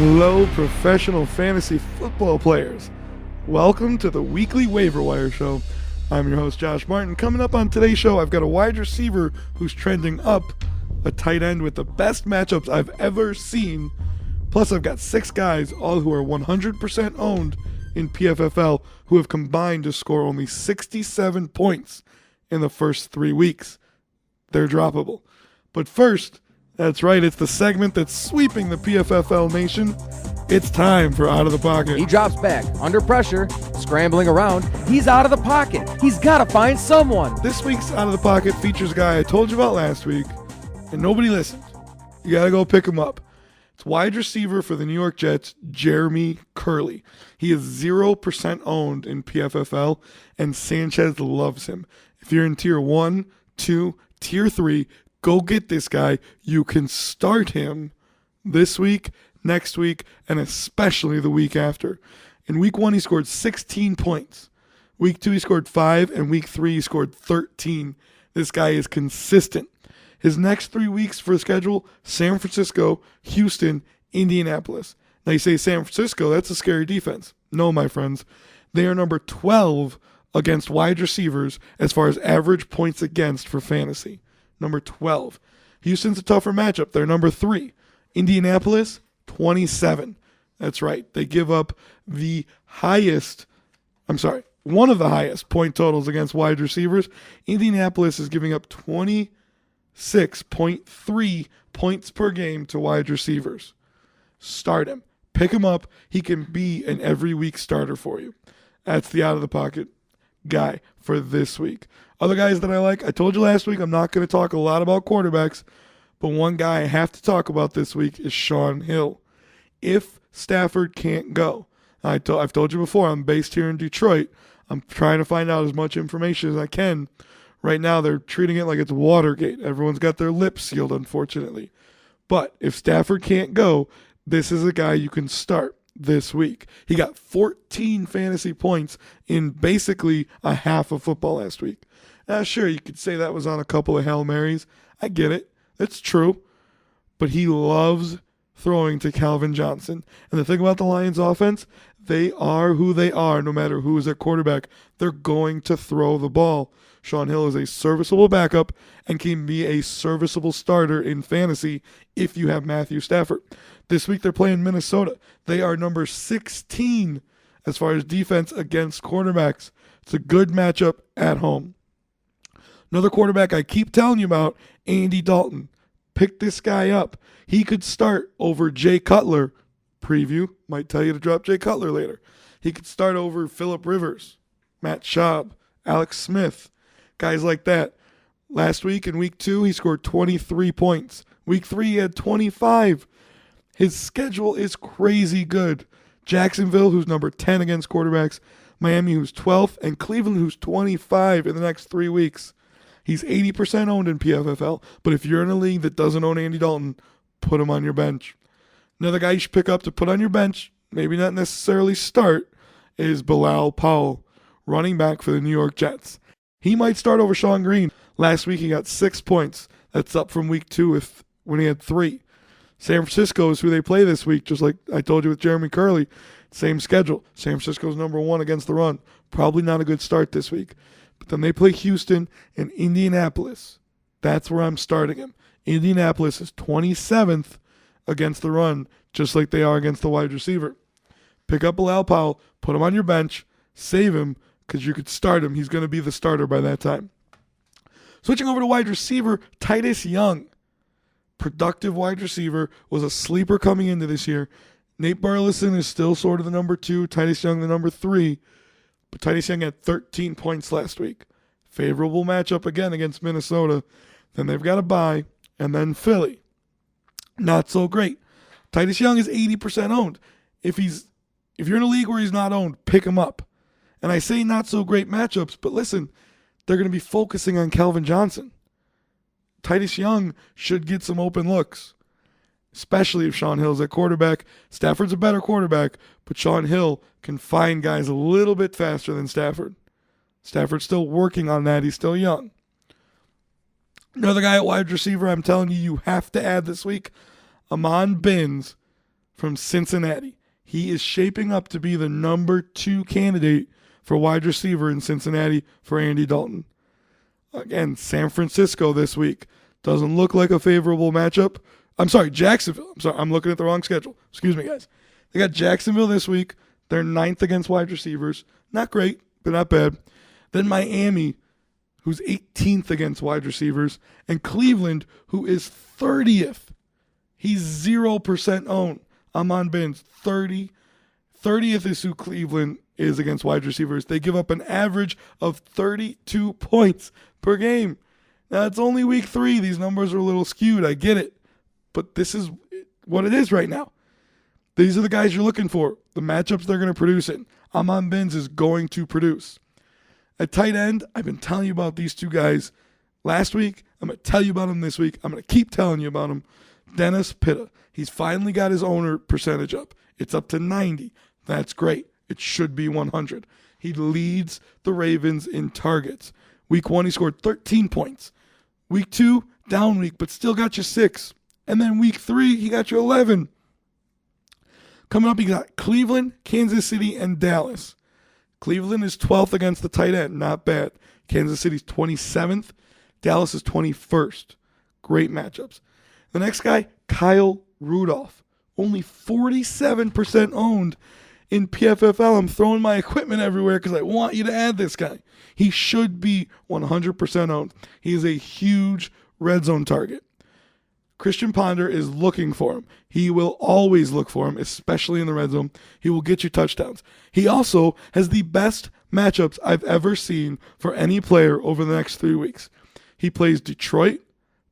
Hello, professional fantasy football players. Welcome to the weekly Waiver Wire Show. I'm your host, Josh Martin. Coming up on today's show, I've got a wide receiver who's trending up, a tight end with the best matchups I've ever seen. Plus, I've got 6 guys, all who are 100% owned in PFFL, who have combined to score only 67 points in the first 3 weeks. They're droppable. But first, that's right, it's the segment that's sweeping the PFFL nation. It's time for Out of the Pocket. He drops back, under pressure, scrambling around. He's out of the pocket. He's got to find someone. This week's Out of the Pocket features a guy I told you about last week, and nobody listened. You got to go pick him up. It's wide receiver for the New York Jets, Jeremy Curley. He is 0% owned in PFFL, and Sanchez loves him. If you're in Tier 1, 2, Tier 3, go get this guy. You can start him this week, next week, and especially the week after. In week 1, he scored 16 points. Week 2, he scored 5, and week 3, he scored 13. This guy is consistent. His next 3 weeks for schedule, San Francisco, Houston, Indianapolis. Now you say San Francisco, that's a scary defense. No, my friends. They are number 12 against wide receivers as far as average points against for fantasy. Number 12. Houston's a tougher matchup. They're number 3. Indianapolis, 27. That's right. They give up one of the highest point totals against wide receivers. Indianapolis is giving up 26.3 points per game to wide receivers. Start him. Pick him up. He can be an every week starter for you. That's the Out of the Pocket guy for this week. Other guys that I like, I told you last week I'm not going to talk a lot about quarterbacks, but one guy I have to talk about this week is Shaun Hill. If Stafford can't go, I've told you before, I'm based here in Detroit. I'm trying to find out as much information as I can. Right now they're treating it like it's Watergate. Everyone's got their lips sealed, unfortunately. But if Stafford can't go, this is a guy you can start this week. He got 14 fantasy points in basically a half of football last week. Now, sure, you could say that was on a couple of Hail Marys. I get it. It's true. But he loves throwing to Calvin Johnson. And the thing about the Lions offense, they are who they are no matter who is at quarterback. They're going to throw the ball. Shaun Hill is a serviceable backup and can be a serviceable starter in fantasy if you have Matthew Stafford. This week they're playing Minnesota. They are number 16 as far as defense against quarterbacks. It's a good matchup at home. Another quarterback I keep telling you about, Andy Dalton. Pick this guy up. He could start over Jay Cutler. Preview might tell you to drop Jay Cutler later. He could start over Phillip Rivers, Matt Schaub, Alex Smith, guys like that. Last week in week 2, he scored 23 points. Week 3, he had 25. His schedule is crazy good. Jacksonville, who's number 10 against quarterbacks, Miami, who's 12th, and Cleveland, who's 25 in the next 3 weeks. He's 80% owned in PFFL, but if you're in a league that doesn't own Andy Dalton, put him on your bench. Another guy you should pick up to put on your bench, maybe not necessarily start, is Bilal Powell, running back for the New York Jets. He might start over Sean Green. Last week he got 6 points. That's up from week 2 when he had 3. San Francisco is who they play this week, just like I told you with Jeremy Curley. Same schedule. San Francisco's number 1 against the run. Probably not a good start this week. But then they play Houston and Indianapolis. That's where I'm starting him. Indianapolis is 27th against the run, just like they are against the wide receiver. Pick up Bilal Powell, put him on your bench, save him, because you could start him. He's going to be the starter by that time. Switching over to wide receiver, Titus Young. Productive wide receiver, was a sleeper coming into this year. Nate Burleson is still sort of the number 2, Titus Young the number 3. But Titus Young had 13 points last week. Favorable matchup again against Minnesota. Then they've got a bye, and then Philly. Not so great. Titus Young is 80% owned. If you're in a league where he's not owned, pick him up. And I say not so great matchups, but listen, they're going to be focusing on Calvin Johnson. Titus Young should get some open looks, especially if Shaun Hill's at quarterback. Stafford's a better quarterback, but Shaun Hill can find guys a little bit faster than Stafford. Stafford's still working on that. He's still young. Another guy at wide receiver I'm telling you have to add this week, Amon Binns from Cincinnati. He is shaping up to be the number 2 candidate for wide receiver in Cincinnati for Andy Dalton. Again, San Francisco this week. Doesn't look like a favorable matchup. I'm sorry, Jacksonville. I'm looking at the wrong schedule. Excuse me, guys. They got Jacksonville this week. They're 9th against wide receivers. Not great, but not bad. Then Miami, who's 18th against wide receivers. And Cleveland, who is 30th. He's 0% owned. I'm on Ben's 30th is who Cleveland is against wide receivers. They give up an average of 32 points per game. Now, it's only week 3. These numbers are a little skewed. I get it. But this is what it is right now. These are the guys you're looking for. The matchups they're going to produce in. Amon Benz is going to produce. At tight end, I've been telling you about these 2 guys last week. I'm going to tell you about them this week. I'm going to keep telling you about them. Dennis Pitta. He's finally got his owner percentage up. It's up to 90. That's great. It should be 100. He leads the Ravens in targets. Week 1, he scored 13 points. Week 2, down week, but still got you 6. And then week 3, he got you 11. Coming up, he got Cleveland, Kansas City, and Dallas. Cleveland is 12th against the tight end. Not bad. Kansas City's 27th. Dallas is 21st. Great matchups. The next guy, Kyle Rudolph. Only 47% owned in PFFL. I'm throwing my equipment everywhere because I want you to add this guy. He should be 100% owned. He is a huge red zone target. Christian Ponder is looking for him. He will always look for him, especially in the red zone. He will get you touchdowns. He also has the best matchups I've ever seen for any player over the next 3 weeks. He plays Detroit,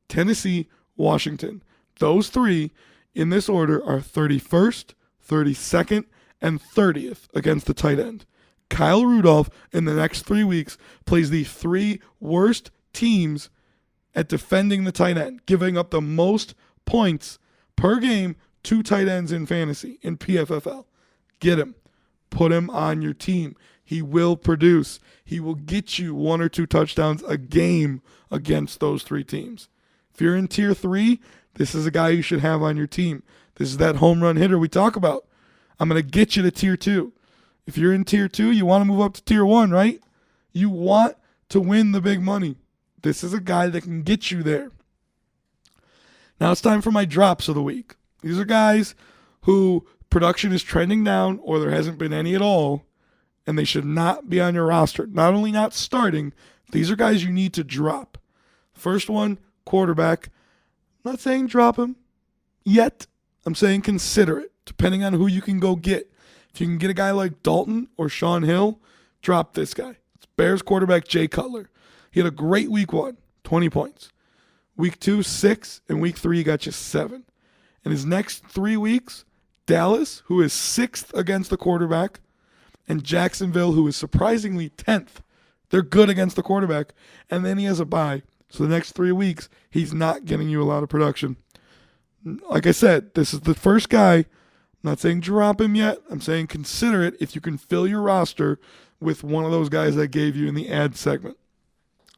Tennessee, Washington. Those 3 in this order are 31st, 32nd, and 30th against the tight end. Kyle Rudolph in the next 3 weeks plays the 3 worst teams at defending the tight end, giving up the most points per game to tight ends in fantasy, in PFFL. Get him. Put him on your team. He will produce. He will get you 1 or 2 touchdowns a game against those 3 teams. If you're in tier 3, this is a guy you should have on your team. This is that home run hitter we talk about. I'm going to get you to tier 2. If you're in tier 2, you want to move up to tier 1, right? You want to win the big money. This is a guy that can get you there. Now it's time for my drops of the week. These are guys who production is trending down or there hasn't been any at all, and they should not be on your roster. Not only not starting, these are guys you need to drop. First one, quarterback. I'm not saying drop him yet. I'm saying consider it, depending on who you can go get. If you can get a guy like Dalton or Sean Hill, drop this guy. It's Bears quarterback Jay Cutler. He had a great week 1, 20 points. Week 2, 6, and week 3, he got you 7. In his next 3 weeks, Dallas, who is 6th against the quarterback, and Jacksonville, who is surprisingly 10th. They're good against the quarterback. And then he has a bye. So the next 3 weeks, he's not getting you a lot of production. Like I said, this is the first guy. I'm not saying drop him yet. I'm saying consider it if you can fill your roster with one of those guys I gave you in the ad segment.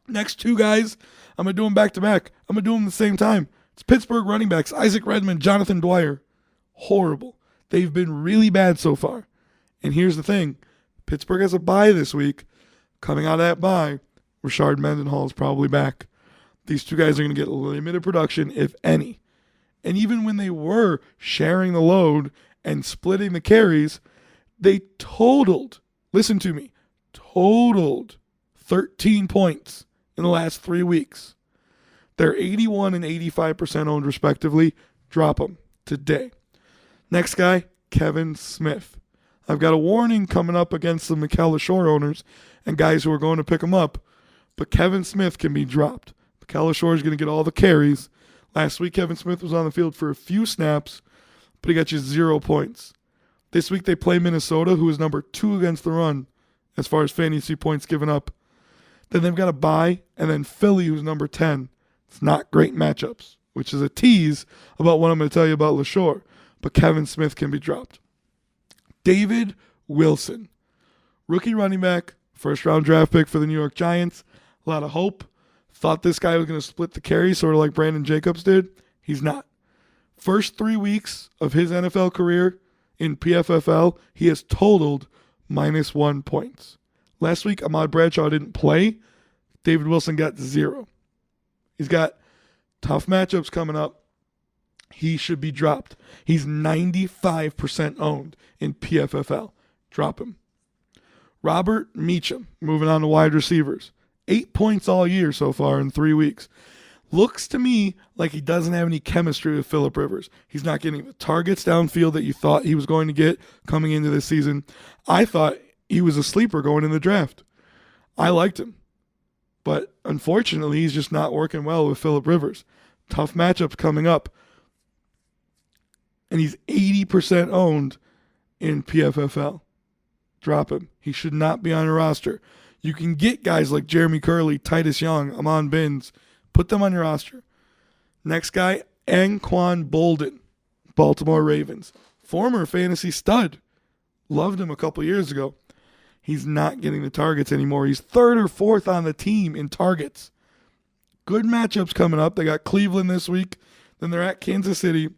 Next 2 guys, I'm going to do them back-to-back. I'm going to do them at the same time. It's Pittsburgh running backs, Isaac Redmond, Jonathan Dwyer. Horrible. They've been really bad so far. And here's the thing. Pittsburgh has a bye this week. Coming out of that bye, Rashard Mendenhall is probably back. These 2 guys are going to get limited production, if any. And even when they were sharing the load and splitting the carries, they totaled, listen to me, totaled 13 points in the last 3 weeks. They're 81 and 85% owned respectively. Drop them today. Next guy, Kevin Smith. I've got a warning coming up against the Mikel LaShore owners and guys who are going to pick him up, but Kevin Smith can be dropped. Mikel LaShore is going to get all the carries. Last week, Kevin Smith was on the field for a few snaps, but he got you 0 points. This week, they play Minnesota, who is number 2 against the run as far as fantasy points given up. Then they've got a bye, and then Philly, who's number 10. It's not great matchups, which is a tease about what I'm going to tell you about LaShore. But Kevin Smith can be dropped. David Wilson, rookie running back, first-round draft pick for the New York Giants. A lot of hope. Thought this guy was going to split the carry, sort of like Brandon Jacobs did. He's not. First 3 weeks of his NFL career in PFFL, he has totaled -1 points. Last week, Ahmad Bradshaw didn't play. David Wilson got 0. He's got tough matchups coming up. He should be dropped. He's 95% owned in PFFL. Drop him. Robert Meacham, moving on to wide receivers. 8 points all year so far in 3 weeks. Looks to me like he doesn't have any chemistry with Phillip Rivers. He's not getting the targets downfield that you thought he was going to get coming into this season. I thought he was a sleeper going in the draft. I liked him. But unfortunately, he's just not working well with Phillip Rivers. Tough matchups coming up. And he's 80% owned in PFFL. Drop him. He should not be on your roster. You can get guys like Jeremy Curley, Titus Young, Amon Binns. Put them on your roster. Next guy, Anquan Bolden, Baltimore Ravens. Former fantasy stud. Loved him a couple years ago. He's not getting the targets anymore. He's 3rd or 4th on the team in targets. Good matchups coming up. They got Cleveland this week. Then they're at Kansas City.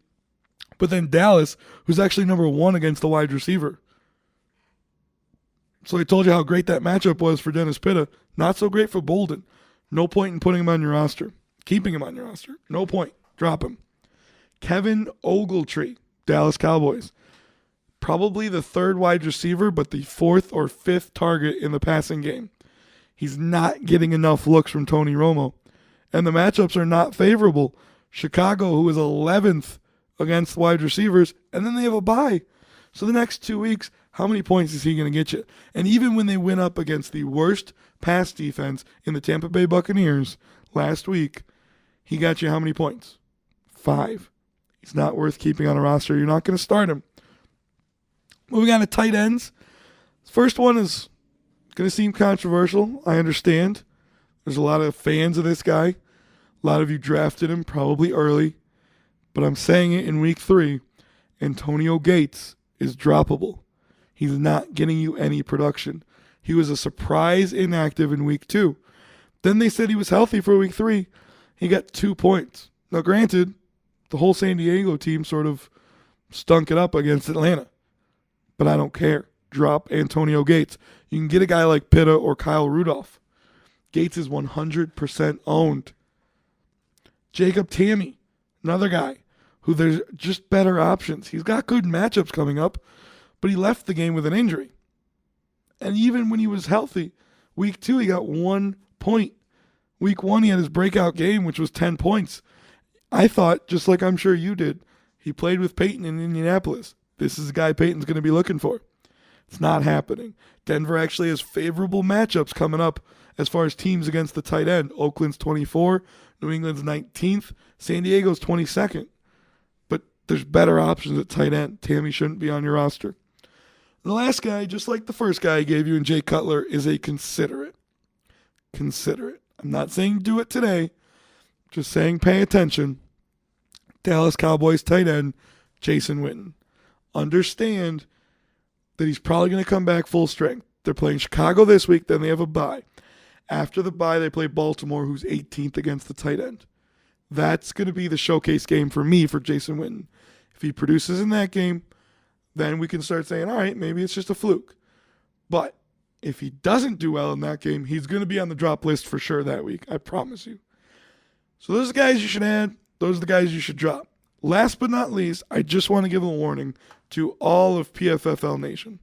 But then Dallas, who's actually number 1 against the wide receiver. So I told you how great that matchup was for Dennis Pitta. Not so great for Bolden. No point in putting him on your roster. Keeping him on your roster. No point. Drop him. Kevin Ogletree, Dallas Cowboys. Probably the 3rd wide receiver, but the 4th or 5th target in the passing game. He's not getting enough looks from Tony Romo. And the matchups are not favorable. Chicago, who is 11th against wide receivers, and then they have a bye. So the next 2 weeks, how many points is he going to get you? And even when they went up against the worst pass defense in the Tampa Bay Buccaneers last week, he got you how many points? 5. He's not worth keeping on a roster. You're not going to start him. Moving on to tight ends. First one is going to seem controversial. I understand. There's a lot of fans of this guy. A lot of you drafted him probably early. But I'm saying it in week 3. Antonio Gates is droppable. He's not getting you any production. He was a surprise inactive in week 2. Then they said he was healthy for week 3. He got 2 points. Now, granted, the whole San Diego team sort of stunk it up against Atlanta. But I don't care. Drop Antonio Gates. You can get a guy like Pitta or Kyle Rudolph. Gates is 100% owned. Jacob Tamme, another guy who there's just better options. He's got good matchups coming up, but he left the game with an injury. And even when he was healthy, week 2 he got 1 point. Week 1 he had his breakout game, which was 10 points. I thought, just like I'm sure you did, he played with Peyton in Indianapolis. This is the guy Peyton's going to be looking for. It's not happening. Denver actually has favorable matchups coming up as far as teams against the tight end. Oakland's 24, New England's 19th, San Diego's 22nd. But there's better options at tight end. Tamme shouldn't be on your roster. The last guy, just like the first guy I gave you in Jay Cutler, is a consider it. Consider it. I'm not saying do it today. Just saying pay attention. Dallas Cowboys tight end, Jason Witten. Understand that he's probably going to come back full strength. They're playing Chicago this week, then they have a bye. After the bye, they play Baltimore, who's 18th against the tight end. That's going to be the showcase game for me for Jason Witten. If he produces in that game, then we can start saying, all right, maybe it's just a fluke. But if he doesn't do well in that game, he's going to be on the drop list for sure that week. I promise you. So those are the guys you should add. Those are the guys you should drop. Last but not least, I just want to give a warning to all of PFFL Nation.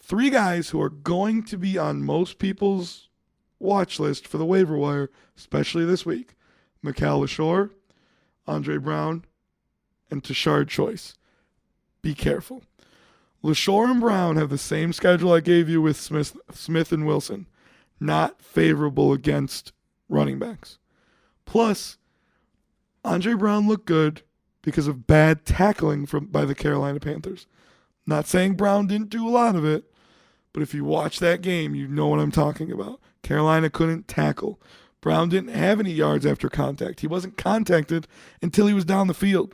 3 guys who are going to be on most people's watch list for the waiver wire, especially this week. Mikal LaShore, Andre Brown, and Tashard Choice. Be careful. LaShore and Brown have the same schedule I gave you with Smith and Wilson. Not favorable against running backs. Plus, Andre Brown looked good because of bad tackling by the Carolina Panthers. Not saying Brown didn't do a lot of it, but if you watch that game, you know what I'm talking about. Carolina couldn't tackle. Brown didn't have any yards after contact. He wasn't contacted until he was down the field.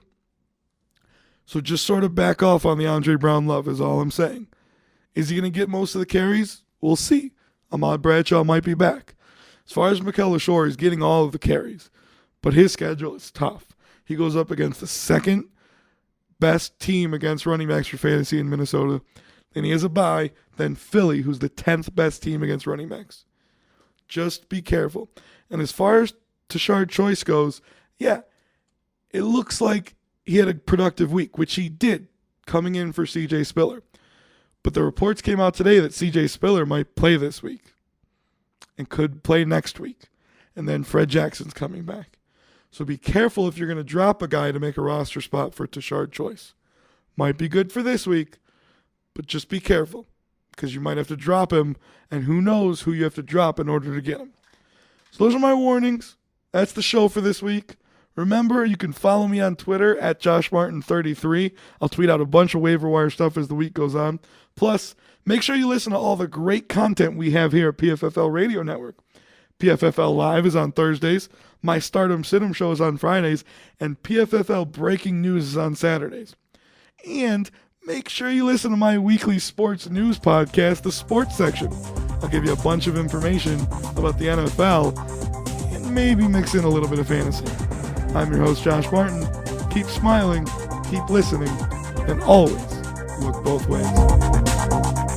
So just sort of back off on the Andre Brown love is all I'm saying. Is he going to get most of the carries? We'll see. Ahmad Bradshaw might be back. As far as Mikal LaShore, he's getting all of the carries. But his schedule is tough. He goes up against the second best team against running backs for fantasy in Minnesota. Then he has a bye. Then Philly, who's the 10th best team against running backs. Just be careful. And as far as Tashard Choice goes, yeah, it looks like he had a productive week, which he did, coming in for C.J. Spiller. But the reports came out today that C.J. Spiller might play this week and could play next week. And then Fred Jackson's coming back. So be careful if you're going to drop a guy to make a roster spot for Tashard Choice. Might be good for this week, but just be careful because you might have to drop him, and who knows who you have to drop in order to get him. So those are my warnings. That's the show for this week. Remember, you can follow me on Twitter at JoshMartin33. I'll tweet out a bunch of waiver wire stuff as the week goes on. Plus, make sure you listen to all the great content we have here at PFFL Radio Network. PFFL Live is on Thursdays, my Stardom Situm show is on Fridays, and PFFL Breaking News is on Saturdays. And make sure you listen to my weekly sports news podcast, The Sports Section. I'll give you a bunch of information about the NFL and maybe mix in a little bit of fantasy. I'm your host, Josh Martin. Keep smiling, keep listening, and always look both ways.